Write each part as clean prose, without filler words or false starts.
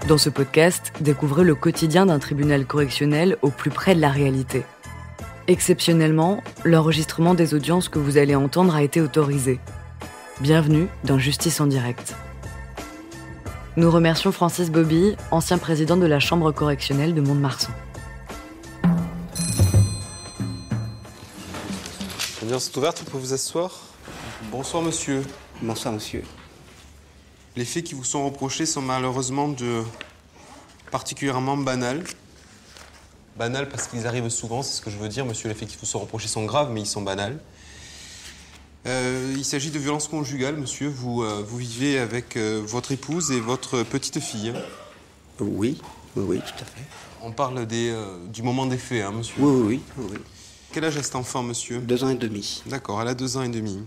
Dans ce podcast, découvrez le quotidien d'un tribunal correctionnel au plus près de la réalité. Exceptionnellement, l'enregistrement des audiences que vous allez entendre a été autorisé. Bienvenue dans Justice en direct. Nous remercions Francis Bobby, ancien président de la Chambre correctionnelle de Mont-de-Marsan. L'audience est ouverte, vous pouvez vous asseoir. Bonsoir monsieur. Bonsoir monsieur. Les faits qui vous sont reprochés sont malheureusement particulièrement banals. Banals parce qu'ils arrivent souvent, c'est ce que je veux dire, monsieur. Les faits qui vous sont reprochés sont graves, mais ils sont banals. Il s'agit de violences conjugales, monsieur. Vous vivez avec votre épouse et votre petite fille. Oui, tout à fait. On parle du moment des faits, hein, monsieur. Oui. Quel âge a cet enfant, monsieur? 2 ans et demi. D'accord, elle a 2 ans et demi.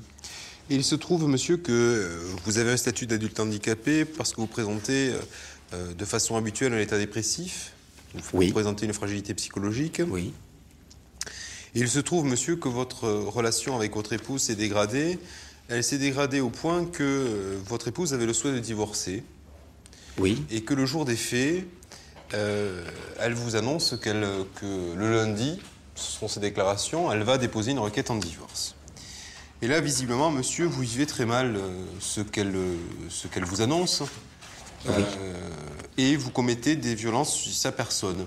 Et il se trouve, monsieur, que vous avez un statut d'adulte handicapé parce que vous présentez de façon habituelle un état dépressif. Vous présentez une fragilité psychologique. Oui. Et il se trouve, monsieur, que votre relation avec votre épouse s'est dégradée. Elle s'est dégradée au point que votre épouse avait le souhait de divorcer. Oui. Et que le jour des faits, elle vous annonce que le lundi, ce sont ses déclarations, elle va déposer une requête en divorce. Et là, visiblement, monsieur, vous vivez très mal ce qu'elle vous annonce. Oui. Et vous commettez des violences sur sa personne.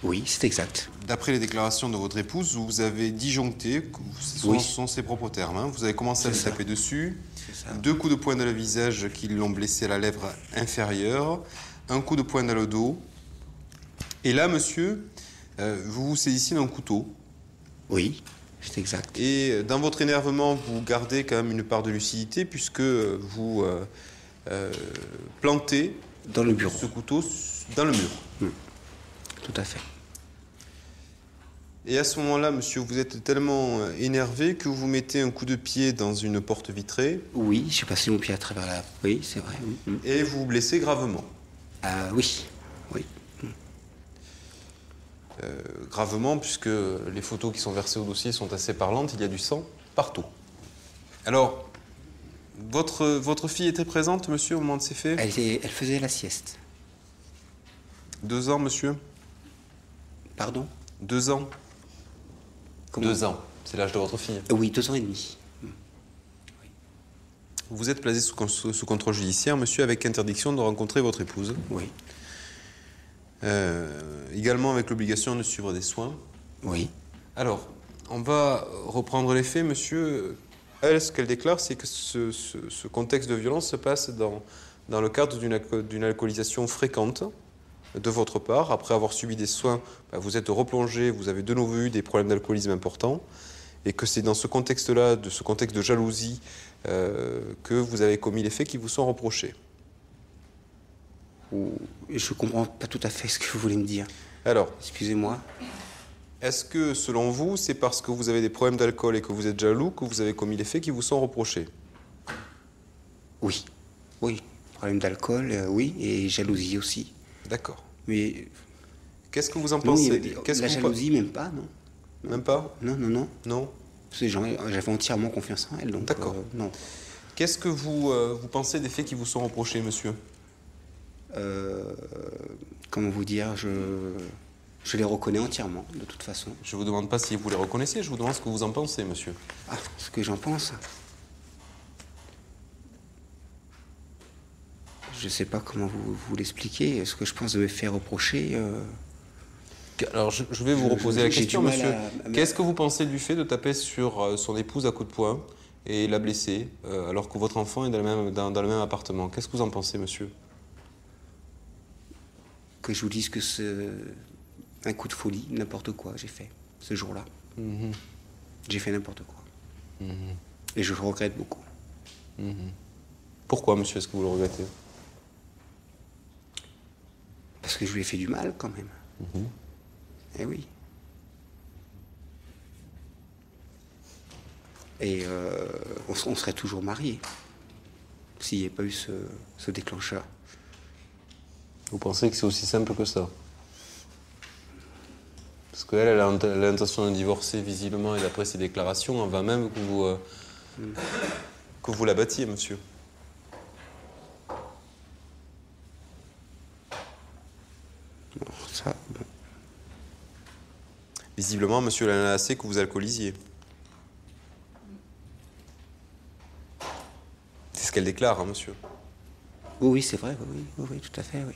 Oui, c'est exact. D'après les déclarations de votre épouse, vous avez disjoncté, ce sont ses propres termes, hein. Vous avez commencé à lui taper dessus, 2 coups de poing dans le visage qui l'ont blessé à la lèvre inférieure, 1 coup de poing dans le dos. Et là, monsieur, vous vous saisissez d'un couteau. Oui, c'est exact. Et dans votre énervement, vous gardez quand même une part de lucidité puisque vous plantez dans le bureau ce couteau dans le mur. Tout à fait. Et à ce moment-là, monsieur, vous êtes tellement énervé que vous mettez un coup de pied dans une porte vitrée. Oui, j'ai passé mon pied à travers la... Oui, c'est vrai. Et vous vous blessez gravement. Oui. Gravement, puisque les photos qui sont versées au dossier sont assez parlantes, il y a du sang partout. Alors, votre fille était présente, monsieur, au moment de ces faits? Elle faisait la sieste. 2 ans, monsieur? Pardon? 2 ans. Comment? 2 ans, c'est l'âge de votre fille. Oui, 2 ans et demi. Vous êtes placé sous contrôle judiciaire, monsieur, avec interdiction de rencontrer votre épouse. Oui. Également avec l'obligation de suivre des soins. Oui. Alors, on va reprendre les faits, monsieur. Elle, ce qu'elle déclare, c'est que ce contexte de violence se passe dans le cadre d'une alcoolisation fréquente de votre part. Après avoir subi des soins, vous êtes replongé, vous avez de nouveau eu des problèmes d'alcoolisme importants, et que c'est dans ce contexte-là, de ce contexte de jalousie, que vous avez commis les faits qui vous sont reprochés. Je comprends pas tout à fait ce que vous voulez me dire. Alors, excusez-moi. Est-ce que, selon vous, c'est parce que vous avez des problèmes d'alcool et que vous êtes jaloux que vous avez commis les faits qui vous sont reprochés? Oui. Problème d'alcool, oui, et jalousie aussi. D'accord. Mais... Qu'est-ce que vous en pensez? La jalousie, même pas, non. Même pas? Non. Non. J'avais entièrement confiance en elle, donc... D'accord. Non. Qu'est-ce que vous pensez des faits qui vous sont reprochés, monsieur? Comment vous dire, je les reconnais entièrement, de toute façon. Je vous demande pas si vous les reconnaissez, je vous demande ce que vous en pensez, monsieur. Ce que j'en pense? Je sais pas comment vous l'expliquer. Ce que je pense de me faire reprocher... Alors, je vais vous reposer la question, monsieur. Qu'est-ce que vous pensez du fait de taper sur son épouse à coups de poing et la blesser, alors que votre enfant est dans le même appartement? Qu'est-ce que vous en pensez, monsieur? Que je vous dise que c'est un coup de folie, n'importe quoi j'ai fait ce jour-là. J'ai fait n'importe quoi. Et je le regrette beaucoup. Pourquoi, monsieur, est-ce que vous le regrettez? Parce que je lui ai fait du mal, quand même. Eh oui. Et on serait toujours mariés s'il n'y avait pas eu ce déclencheur. Vous pensez que c'est aussi simple que ça? Parce qu'elle a l'intention de divorcer visiblement, et d'après ses déclarations, avant même que vous la battiez, monsieur. visiblement, monsieur l'a assez que vous alcoolisiez. C'est ce qu'elle déclare, hein, monsieur. Oui, c'est vrai, oui, tout à fait, oui.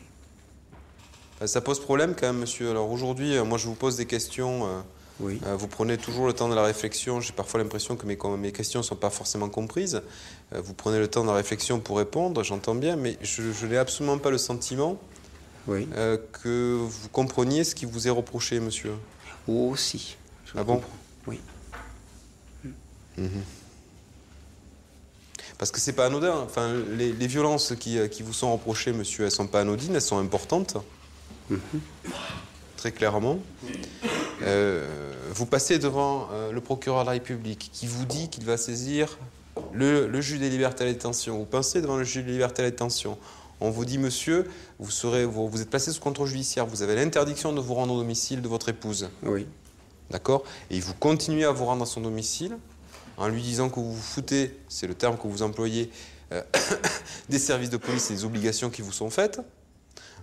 Ça pose problème quand même, monsieur. Alors aujourd'hui, moi je vous pose des questions. Oui. Vous prenez toujours le temps de la réflexion. J'ai parfois l'impression que mes questions ne sont pas forcément comprises. Vous prenez le temps de la réflexion pour répondre, j'entends bien, mais je n'ai absolument pas le sentiment Oui. que vous compreniez ce qui vous est reproché, monsieur. Oh, si. Je Ah bon? comprends. Oui. Parce que c'est pas anodin. Enfin, les violences qui vous sont reprochées, monsieur, elles sont pas anodines, elles sont importantes. Très clairement. Vous passez devant le procureur de la République qui vous dit qu'il va saisir le juge des libertés à la détention. Vous passez devant le juge des libertés à la détention. On vous dit, monsieur, vous êtes placé sous contrôle judiciaire. Vous avez l'interdiction de vous rendre au domicile de votre épouse. Oui. D'accord? Et vous continuez à vous rendre à son domicile en lui disant que vous vous foutez, c'est le terme que vous employez, des services de police et des obligations qui vous sont faites.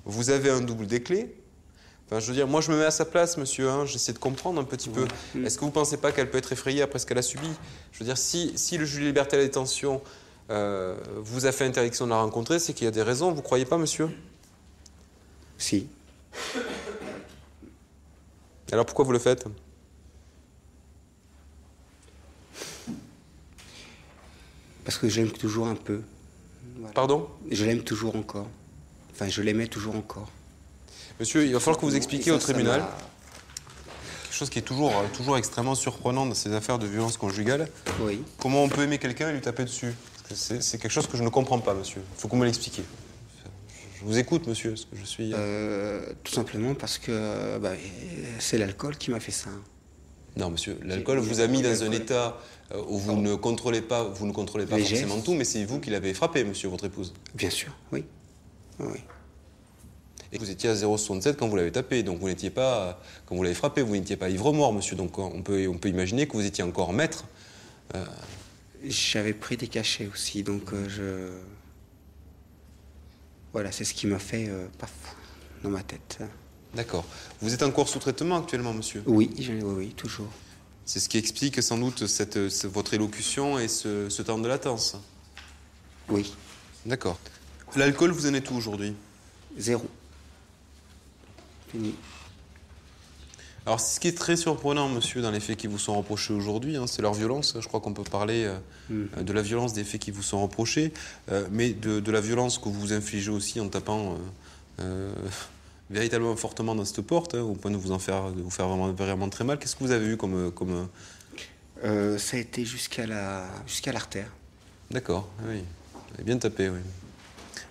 Vous avez un double des clés. Enfin, je veux dire, moi je me mets à sa place, monsieur, hein, j'essaie de comprendre un petit peu. Est-ce que vous ne pensez pas qu'elle peut être effrayée après ce qu'elle a subi? Je veux dire, si le juge de liberté à la détention vous a fait interdiction de la rencontrer, c'est qu'il y a des raisons, vous ne croyez pas, monsieur? Si. Alors pourquoi vous le faites? Parce que je l'aime toujours un peu. Voilà. Pardon? Je l'aime toujours encore. Enfin, je l'aimais toujours encore. Monsieur, il va falloir que vous expliquiez au tribunal m'a- quelque chose qui est toujours extrêmement surprenant dans ces affaires de violence conjugale. Oui. Comment on peut aimer quelqu'un et lui taper dessus? Parce que c'est quelque chose que je ne comprends pas, monsieur. Il faut que vous me l'expliquiez. Je vous écoute, monsieur, parce que je suis... Tout simplement parce que c'est l'alcool qui m'a fait ça. Non, monsieur, l'alcool vous a mis dans un état où vous ne contrôlez pas Les forcément gestes. tout, mais c'est vous qui l'avez frappé, monsieur, votre épouse. Bien sûr, oui. Oui. Et vous étiez à 0,67 quand vous l'avez tapé, donc vous n'étiez pas, quand vous l'avez frappé, vous n'étiez pas ivre-mort, monsieur. Donc on peut imaginer que vous étiez encore maître. J'avais pris des cachets aussi, donc voilà, c'est ce qui m'a fait paf dans ma tête. D'accord. Vous êtes encore sous traitement actuellement, monsieur? Oui, oui, toujours. C'est ce qui explique sans doute votre élocution et ce temps de latence. Oui. D'accord. L'alcool, vous en êtes où aujourd'hui? 0. Fini. Alors, ce qui est très surprenant, monsieur, dans les faits qui vous sont reprochés aujourd'hui, hein, c'est leur violence. Je crois qu'on peut parler de la violence des faits qui vous sont reprochés, mais de la violence que vous infligez aussi en tapant véritablement fortement dans cette porte, hein, au point de vous faire vraiment très mal. Qu'est-ce que vous avez eu comme... Ça a été jusqu'à l'artère. D'accord, oui. Vous avez bien tapé, oui.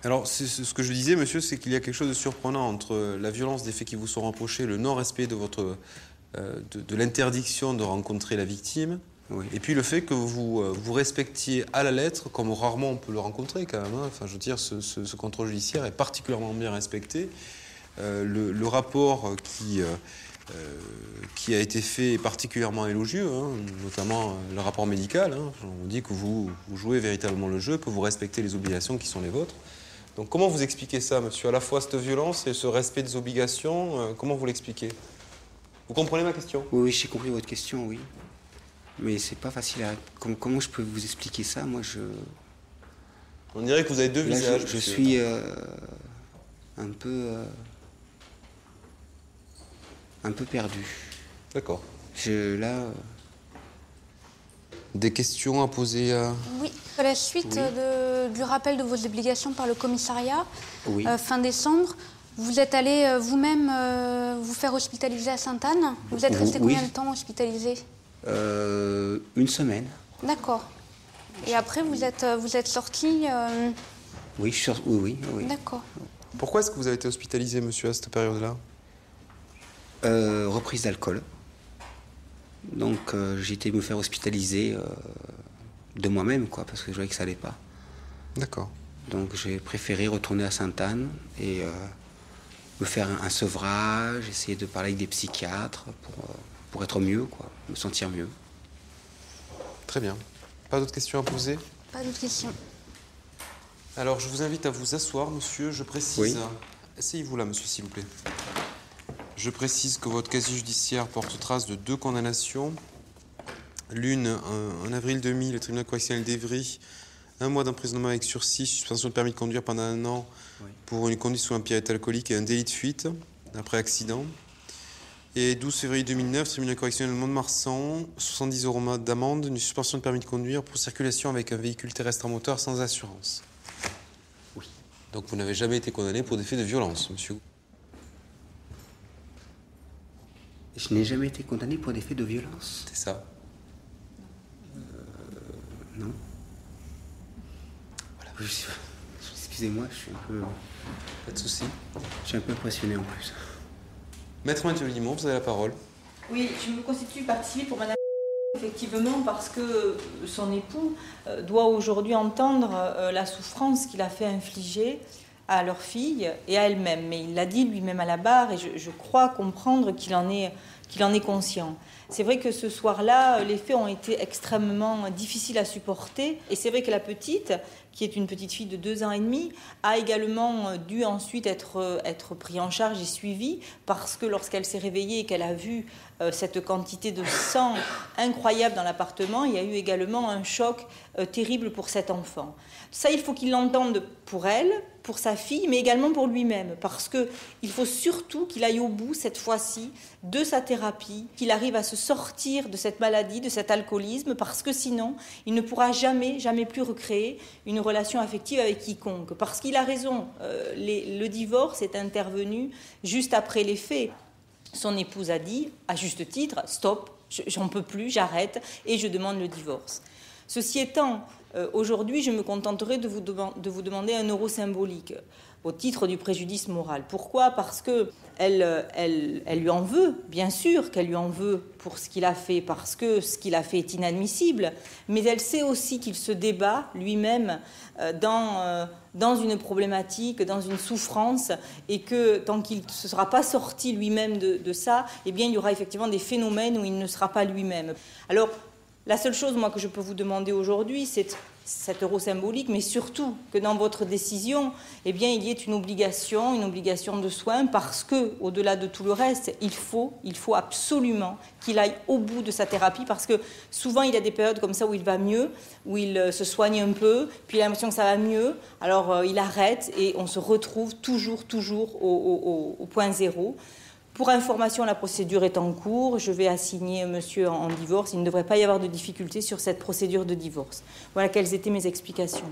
Alors, ce que je disais, monsieur, c'est qu'il y a quelque chose de surprenant entre la violence des faits qui vous sont reprochés, le non-respect de l'interdiction de rencontrer la victime, Oui. et puis le fait que vous respectiez à la lettre, comme rarement on peut le rencontrer quand même. Hein. Enfin, je veux dire, ce contrôle judiciaire est particulièrement bien respecté. Le rapport qui a été fait est particulièrement élogieux, hein, notamment le rapport médical. Hein. On dit que vous jouez véritablement le jeu, que vous respectez les obligations qui sont les vôtres. Donc comment vous expliquez ça, monsieur? À la fois cette violence et ce respect des obligations, comment vous l'expliquez? Vous comprenez ma question? Oui, j'ai compris votre question, oui. Mais c'est pas facile à... Comment je peux vous expliquer ça? Moi, On dirait que vous avez deux Là, visages. je monsieur. suis un peu perdu. D'accord. Là... Des questions à poser à... Oui, à la suite du rappel de vos obligations par le commissariat, Oui. fin décembre, vous êtes allé vous-même vous faire hospitaliser à Sainte-Anne. Vous êtes resté Oui. combien de temps hospitalisé? 1 semaine. D'accord. Et après, vous êtes sorti... Oui, oui. D'accord. Pourquoi est-ce que vous avez été hospitalisé, monsieur, à cette période-là? Reprise d'alcool. Donc j'ai été me faire hospitaliser de moi-même, quoi, parce que je voyais que ça allait pas. D'accord. Donc j'ai préféré retourner à Sainte-Anne et me faire un sevrage, essayer de parler avec des psychiatres pour être mieux, quoi, me sentir mieux. Très bien. Pas d'autres questions à poser? Pas d'autres questions. Alors, je vous invite à vous asseoir, monsieur. Je précise... Oui. Asseyez-vous là, monsieur, s'il vous plaît. Je précise que votre casier judiciaire porte trace de 2 condamnations. L'une, en avril 2000, le tribunal correctionnel d'Évry, 1 mois d'emprisonnement avec sursis, suspension de permis de conduire pendant 1 an pour une conduite sous empire alcoolique et un délit de fuite après accident. Et 12 février 2009, tribunal correctionnel de Mont-de-Marsan, 70 € d'amende, une suspension de permis de conduire pour circulation avec un véhicule terrestre à moteur sans assurance. Oui. Donc vous n'avez jamais été condamné pour des faits de violence, monsieur? Je n'ai jamais été condamné pour des faits de violence. C'est ça? Non. Voilà. Excusez-moi, je suis un peu... Pas de souci. Je suis un peu impressionné en plus. Maître Mathieu Limon, vous avez la parole. Oui, je me constitue partie civile pour madame, effectivement, parce que son époux doit aujourd'hui entendre la souffrance qu'il a fait infliger à leur fille et à elle-même. Mais il l'a dit lui-même à la barre et je crois comprendre qu'il en est conscient. C'est vrai que ce soir-là, les faits ont été extrêmement difficiles à supporter. Et c'est vrai que la petite, qui est une petite fille de 2 ans et demi, a également dû ensuite être prise en charge et suivie, parce que lorsqu'elle s'est réveillée et qu'elle a vu cette quantité de sang incroyable dans l'appartement, il y a eu également un choc terrible pour cet enfant. Ça, il faut qu'il l'entende pour elle, pour sa fille, mais également pour lui-même, parce qu'il faut surtout qu'il aille au bout, cette fois-ci, de sa thérapie, qu'il arrive à se sortir de cette maladie, de cet alcoolisme, parce que sinon, il ne pourra jamais plus recréer une relation affective avec quiconque. Parce qu'il a raison, le divorce est intervenu juste après les faits. Son épouse a dit, à juste titre, « Stop, j'en peux plus, j'arrête et je demande le divorce ». Ceci étant, aujourd'hui, je me contenterai de vous demander 1 € symbolique au titre du préjudice moral. Pourquoi? Parce qu'elle lui en veut, bien sûr qu'elle lui en veut pour ce qu'il a fait, parce que ce qu'il a fait est inadmissible, mais elle sait aussi qu'il se débat lui-même dans une problématique, dans une souffrance, et que tant qu'il ne se sera pas sorti lui-même de ça, eh bien, il y aura effectivement des phénomènes où il ne sera pas lui-même. Alors, la seule chose, moi, que je peux vous demander aujourd'hui, c'est 7 € symbolique, mais surtout que dans votre décision, eh bien, il y ait une obligation de soins, parce que, au-delà de tout le reste, il faut absolument qu'il aille au bout de sa thérapie, parce que souvent, il y a des périodes comme ça où il va mieux, où il se soigne un peu, puis il a l'impression que ça va mieux, alors il arrête et on se retrouve toujours au point zéro. Pour information, la procédure est en cours. Je vais assigner monsieur en divorce. Il ne devrait pas y avoir de difficulté sur cette procédure de divorce. Voilà quelles étaient mes explications.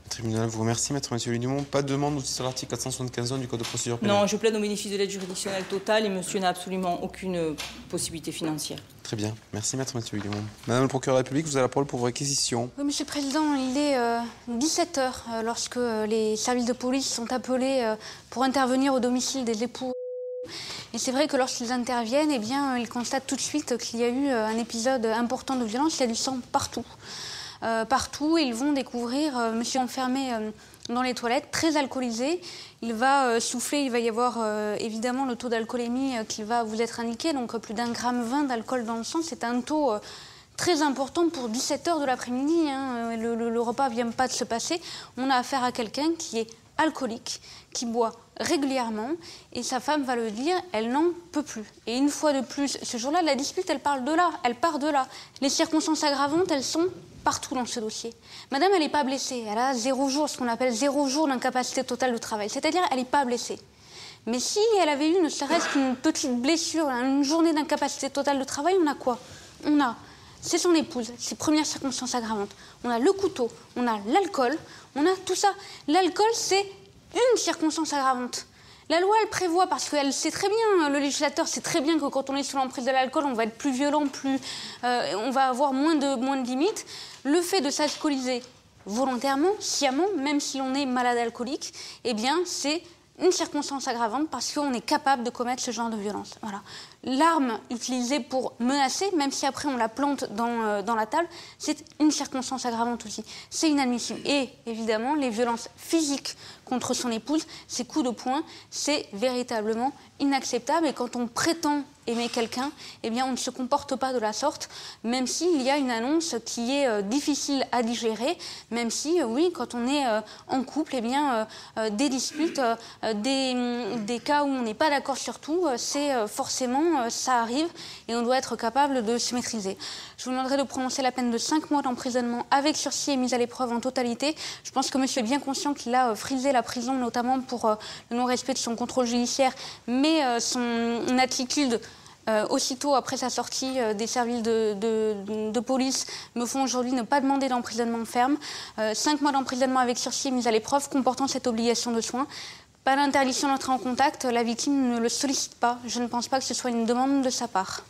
Le tribunal vous remercie, maître Mathieu Limon. Pas de demande sur l'article 475 du Code de procédure pénale. Non, je plaide au bénéfice de l'aide juridictionnelle totale et monsieur n'a absolument aucune possibilité financière. Très bien. Merci, maître Mathieu Limon. Madame le procureur de la République, vous avez la parole pour vos réquisitions. Oui, monsieur le Président, il est 17h lorsque les services de police sont appelés pour intervenir au domicile des époux. Et c'est vrai que lorsqu'ils interviennent, eh bien, ils constatent tout de suite qu'il y a eu un épisode important de violence. Il y a du sang partout. Partout, ils vont découvrir monsieur enfermé dans les toilettes, très alcoolisé. Il va souffler, il va y avoir évidemment le taux d'alcoolémie qui va vous être indiqué, donc plus d'1,20 g d'alcool dans le sang. C'est un taux très important pour 17h de l'après-midi. Hein. Le repas ne vient pas de se passer. On a affaire à quelqu'un qui est alcoolique, qui boit régulièrement, et sa femme va le dire, elle n'en peut plus. Et une fois de plus, ce jour-là, la dispute, elle part de là. Les circonstances aggravantes, elles sont partout dans ce dossier. Madame, elle n'est pas blessée. Elle a 0 jour, ce qu'on appelle 0 jour d'incapacité totale de travail. C'est-à-dire, elle n'est pas blessée. Mais si elle avait eu ne serait-ce qu'une petite blessure, une journée d'incapacité totale de travail, on a quoi? C'est son épouse, ses premières circonstances aggravantes. On a le couteau, on a l'alcool, on a tout ça. L'alcool, c'est une circonstance aggravante. La loi, elle prévoit, parce qu'elle sait très bien, le législateur sait très bien que quand on est sous l'emprise de l'alcool, on va être plus violent, on va avoir moins de limites. Le fait de s'alcooliser volontairement, sciemment, même si l'on est malade alcoolique, eh bien, c'est une circonstance aggravante parce qu'on est capable de commettre ce genre de violence. Voilà. L'arme utilisée pour menacer, même si après on la plante dans la table, c'est une circonstance aggravante aussi. C'est inadmissible. Et évidemment, les violences physiques contre son épouse, ces coups de poing, c'est véritablement inacceptable. Et quand on prétend aimer quelqu'un, eh bien on ne se comporte pas de la sorte, même s'il y a une annonce qui est difficile à digérer, même si, oui, quand on est en couple, eh bien des disputes, des cas où on n'est pas d'accord sur tout, c'est forcément, ça arrive, et on doit être capable de se maîtriser. Je vous demanderai de prononcer la peine de 5 mois d'emprisonnement avec sursis et mise à l'épreuve en totalité. Je pense que monsieur est bien conscient qu'il a frisé la prison, notamment pour le non-respect de son contrôle judiciaire, mais son attitude aussitôt après sa sortie des services de police me font aujourd'hui ne pas demander d'emprisonnement ferme. 5 mois d'emprisonnement avec sursis et mise à l'épreuve comportant cette obligation de soins. Pas d'interdiction d'entrer en contact, la victime ne le sollicite pas. Je ne pense pas que ce soit une demande de sa part.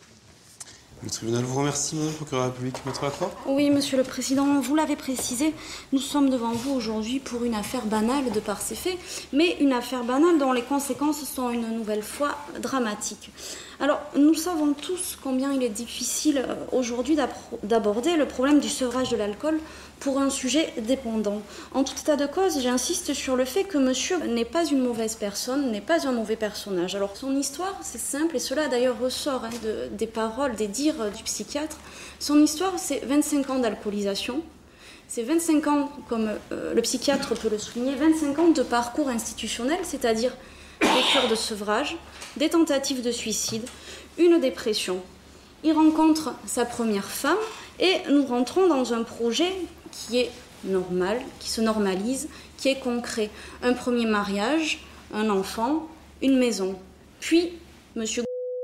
Le tribunal vous remercie, Madame le procureur de la République. Maître Lacroix ? Oui, Monsieur le Président, vous l'avez précisé, nous sommes devant vous aujourd'hui pour une affaire banale de par ses faits, mais une affaire banale dont les conséquences sont une nouvelle fois dramatiques. Alors, nous savons tous combien il est difficile aujourd'hui d'aborder le problème du sevrage de l'alcool pour un sujet dépendant. En tout état de cause, j'insiste sur le fait que monsieur n'est pas une mauvaise personne, n'est pas un mauvais personnage. Alors, son histoire, c'est simple, et cela d'ailleurs ressort des paroles, des dires du psychiatre. Son histoire, c'est 25 ans d'alcoolisation. C'est 25 ans, comme le psychiatre peut le souligner, 25 ans de parcours institutionnel, c'est-à-dire des cures de sevrage, des tentatives de suicide, une dépression. Il rencontre sa première femme et nous rentrons dans un projet qui est normal, qui se normalise, qui est concret. Un premier mariage, un enfant, une maison. Puis, monsieur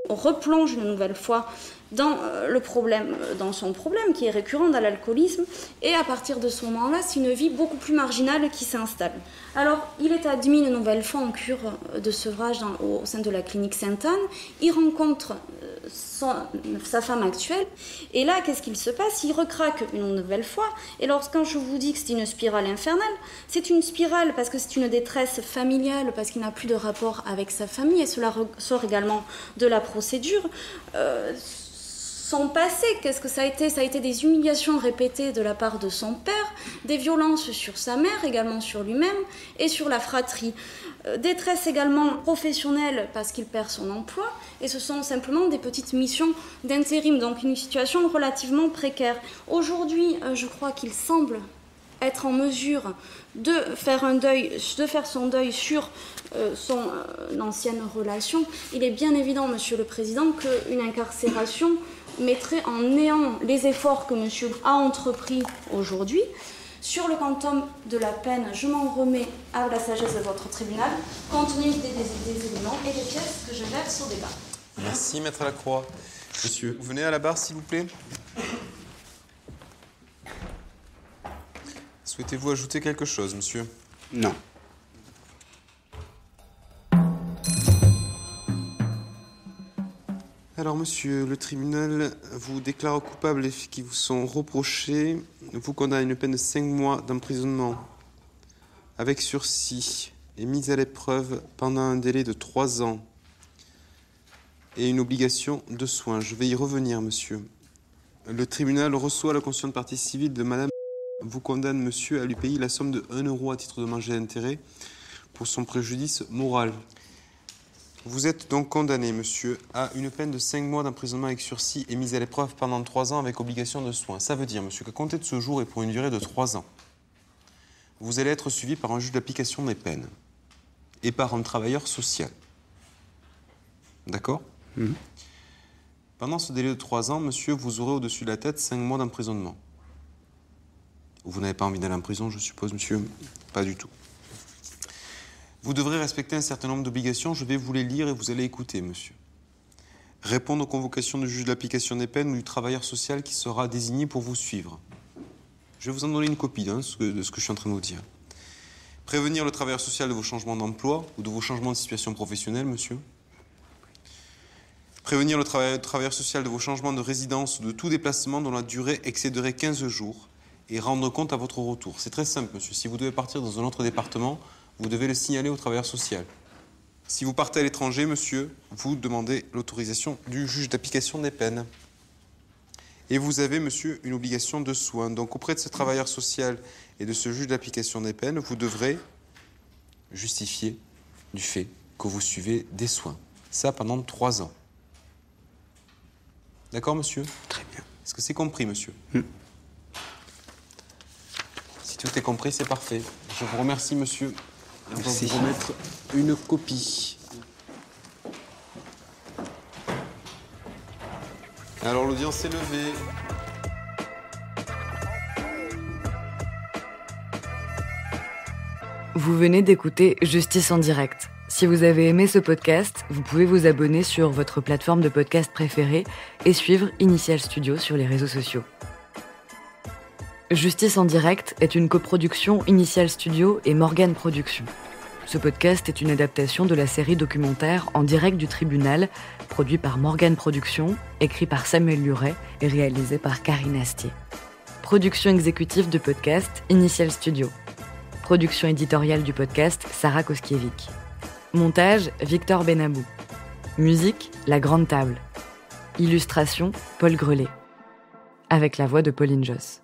replonge une nouvelle fois dans son problème qui est récurrent dans l'alcoolisme, et à partir de ce moment-là, c'est une vie beaucoup plus marginale qui s'installe. Alors, il est admis une nouvelle fois en cure de sevrage au sein de la clinique Sainte-Anne. Il rencontre sa femme actuelle, et là, qu'est-ce qu'il se passe? Il recraque une nouvelle fois, et quand je vous dis que c'est une spirale infernale, c'est une spirale parce que c'est une détresse familiale, parce qu'il n'a plus de rapport avec sa famille, et cela ressort également de la procédure. Son passé, qu'est-ce que ça a été? Ça a été des humiliations répétées de la part de son père, des violences sur sa mère, également sur lui-même, et sur la fratrie. Détresse également professionnelle parce qu'il perd son emploi, et ce sont simplement des petites missions d'intérim, donc une situation relativement précaire. Aujourd'hui, je crois qu'il semble être en mesure de faire son deuil sur son ancienne relation. Il est bien évident, Monsieur le Président, qu'une incarcération mettrait en néant les efforts que monsieur a entrepris aujourd'hui. Sur le quantum de la peine, je m'en remets à la sagesse de votre tribunal, compte tenu des éléments et des pièces que je verse au débat. Merci, Maître Lacroix. Monsieur, vous venez à la barre, s'il vous plaît. Souhaitez-vous ajouter quelque chose, monsieur? Non. Alors, monsieur, le tribunal vous déclare coupable des faits qui vous sont reprochés, vous condamne à une peine de 5 mois d'emprisonnement avec sursis et mise à l'épreuve pendant un délai de 3 ans et une obligation de soins. Je vais y revenir, monsieur. Le tribunal reçoit la caution de partie civile de madame, vous condamne, monsieur, à lui payer la somme de 1 € à titre de dommages et intérêts pour son préjudice moral. Vous êtes donc condamné, monsieur, à une peine de 5 mois d'emprisonnement avec sursis et mise à l'épreuve pendant 3 ans avec obligation de soins. Ça veut dire, monsieur, qu'à compter de ce jour et pour une durée de 3 ans, vous allez être suivi par un juge d'application des peines et par un travailleur social. D'accord ? Pendant ce délai de 3 ans, monsieur, vous aurez au-dessus de la tête 5 mois d'emprisonnement. Vous n'avez pas envie d'aller en prison, je suppose, monsieur? Pas du tout. Vous devrez respecter un certain nombre d'obligations, je vais vous les lire et vous allez écouter, monsieur. Répondre aux convocations du juge de l'application des peines ou du travailleur social qui sera désigné pour vous suivre. Je vais vous en donner une copie de ce que je suis en train de vous dire. Prévenir le travailleur social de vos changements d'emploi ou de vos changements de situation professionnelle, monsieur. Prévenir le travailleur social de vos changements de résidence ou de tout déplacement dont la durée excéderait 15 jours et rendre compte à votre retour. C'est très simple, monsieur. Si vous devez partir dans un autre département, vous devez le signaler au travailleur social. Si vous partez à l'étranger, monsieur, vous demandez l'autorisation du juge d'application des peines. Et vous avez, monsieur, une obligation de soins. Donc, auprès de ce travailleur social et de ce juge d'application des peines, vous devrez justifier du fait que vous suivez des soins. Ça pendant 3 ans. D'accord, monsieur? Très bien. Est-ce que c'est compris, monsieur? Si tout est compris, c'est parfait. Je vous remercie, monsieur. On va Merci. vous remettre une copie. Alors, l'audience est levée. Vous venez d'écouter Justice en direct. Si vous avez aimé ce podcast, vous pouvez vous abonner sur votre plateforme de podcast préférée et suivre Initial Studio sur les réseaux sociaux. Justice en direct est une coproduction Initial Studio et Morgane Productions. Ce podcast est une adaptation de la série documentaire En direct du tribunal, produit par Morgane Productions, écrit par Samuel Luret et réalisé par Karine Astier. Production exécutive du podcast Initial Studio. Production éditoriale du podcast Sarah Koskiewicz. Montage Victor Benabou. Musique La Grande Table. Illustration Paul Grelet. Avec la voix de Pauline Josse.